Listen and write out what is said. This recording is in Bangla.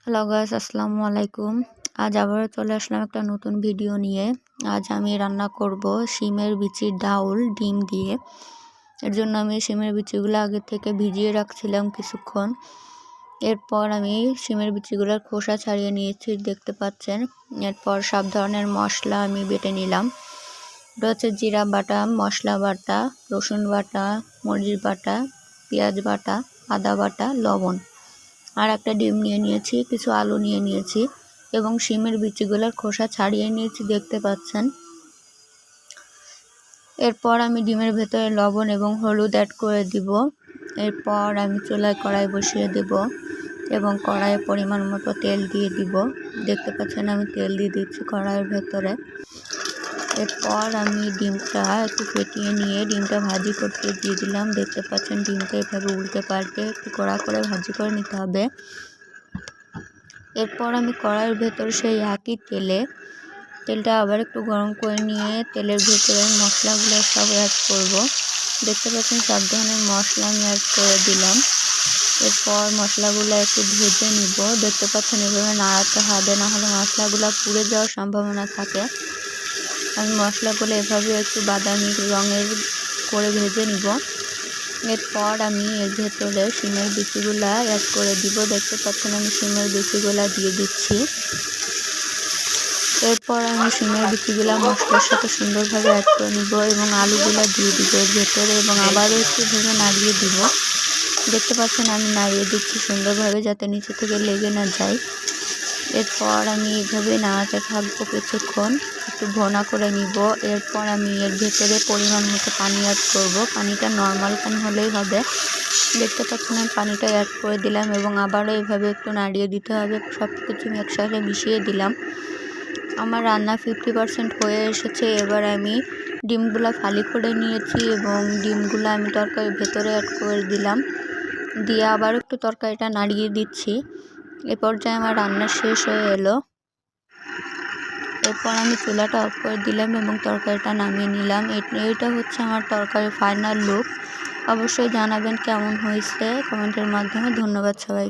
হ্যালো গাইস, আসসালামু আলাইকুম। আজ আবারও চলে আসলাম একটা নতুন ভিডিও নিয়ে। আজ আমি রান্না করব শিমের বিচির ডাউল ডিম দিয়ে। এর জন্য আমি শিমের বিচিগুলো আগে থেকে ভিজিয়ে রাখছিলাম কিছুক্ষণ। এরপর আমি শিমের বিচিগুলোর খোসা ছাড়িয়ে নিয়েছি, দেখতে পাচ্ছেন। এরপর সব ধরনের মশলা আমি বেটে নিলাম। এটা হচ্ছে জিরা বাটা, মশলা বাটা, রসুন বাটা, মরিচ বাটা, পেঁয়াজ বাটা, আদা বাটা, লবণ। আর একটা ডিম নিয়ে নিয়েছি, কিছু আলু নিয়ে নিয়েছি এবং শিমের বিচিগুলোর খোসা ছাড়িয়ে নিয়েছি, দেখতে পাচ্ছেন। এরপর আমি ডিমের ভেতরে লবণ এবং হলুদ অ্যাড করে দিব। এরপর আমি চুলায় কড়াই বসিয়ে দেব এবং কড়াইয়ে পরিমাণ মতো তেল দিয়ে দিব। দেখতে পাচ্ছেন আমি তেল দিয়ে দিচ্ছি কড়াইয়ের ভেতরে। এরপর আমি ডিমটা একটু ফেটিয়ে নিয়ে ডিমটা ভাজি করতে দিয়ে দিলাম। দেখতে পাচ্ছেন ডিমটা এভাবে উল্টে পাল্টে একটু কড়া করে ভাজি করে নিতে হবে। এরপর আমি কড়াইয়ের ভেতর সেই একই তেলটা আবার একটু গরম করে নিয়ে তেলের ভেতরে মশলাগুলো সব অ্যাড করব। দেখতে পাচ্ছেন সব ধরনের মশলা আমি অ্যাড করে দিলাম। এরপর মশলাগুলো একটু ভেজে নিব। দেখতে পাচ্ছেন এভাবে নাড়াতে হবে, না হলে মশলাগুলো পুড়ে যাওয়ার সম্ভাবনা থাকে। আমি মশলাগুলো এভাবে একটু বাদামি রঙের করে ভেজে নিব। এরপর আমি এর ভেতরে শিমের বিচিগুলো অ্যাড করে দিব। দেখতে পাচ্ছেন আমি শিমের বিচিগুলো দিয়ে দিচ্ছি। এরপর আমি শিমের বিচিগুলো মশলার সাথে সুন্দরভাবে অ্যাড করে নিব এবং আলুগুলো দিয়ে দিব এর ভেতরে এবং আবারও একটু ভেবে নাড়িয়ে দিব। দেখতে পাচ্ছেন আমি নাড়িয়ে দিচ্ছি সুন্দরভাবে, যাতে নিচে থেকে লেগে না যায়। এরপর আমি এইভাবে নাড়াতে থাকবো কিছুক্ষণ, একটু ভোনা করে নিব। এরপর আমি এর ভেতরে পরিমাণ মতো পানি অ্যাড করব। পানিটা নর্মাল পানি হলেই হবে। দেখতে পাচ্ছেন আমি পানিটা অ্যাড করে দিলাম এবং আবারও এভাবে একটু নাড়িয়ে দিতে হবে। সব কিছু আমি একসাথে মিশিয়ে দিলাম। আমার রান্না 50% হয়ে এসেছে। এবার আমি ডিমগুলো ফালি করে নিয়েছি এবং ডিমগুলো আমি তরকারির ভেতরে অ্যাড করে দিলাম। দিয়ে আবার একটু তরকারিটা নাড়িয়ে দিচ্ছি। এ পর্যায়ে আমার রান্না শেষ হয়ে এলো। এরপর আমি চুলাটা অফ করে দিলাম এবং তরকারিটা নামিয়ে নিলাম। এইটা হচ্ছে আমার তরকারির ফাইনাল লুক। অবশ্যই জানাবেন কেমন হয়েছে কমেন্টের মাধ্যমে। ধন্যবাদ সবাইকে।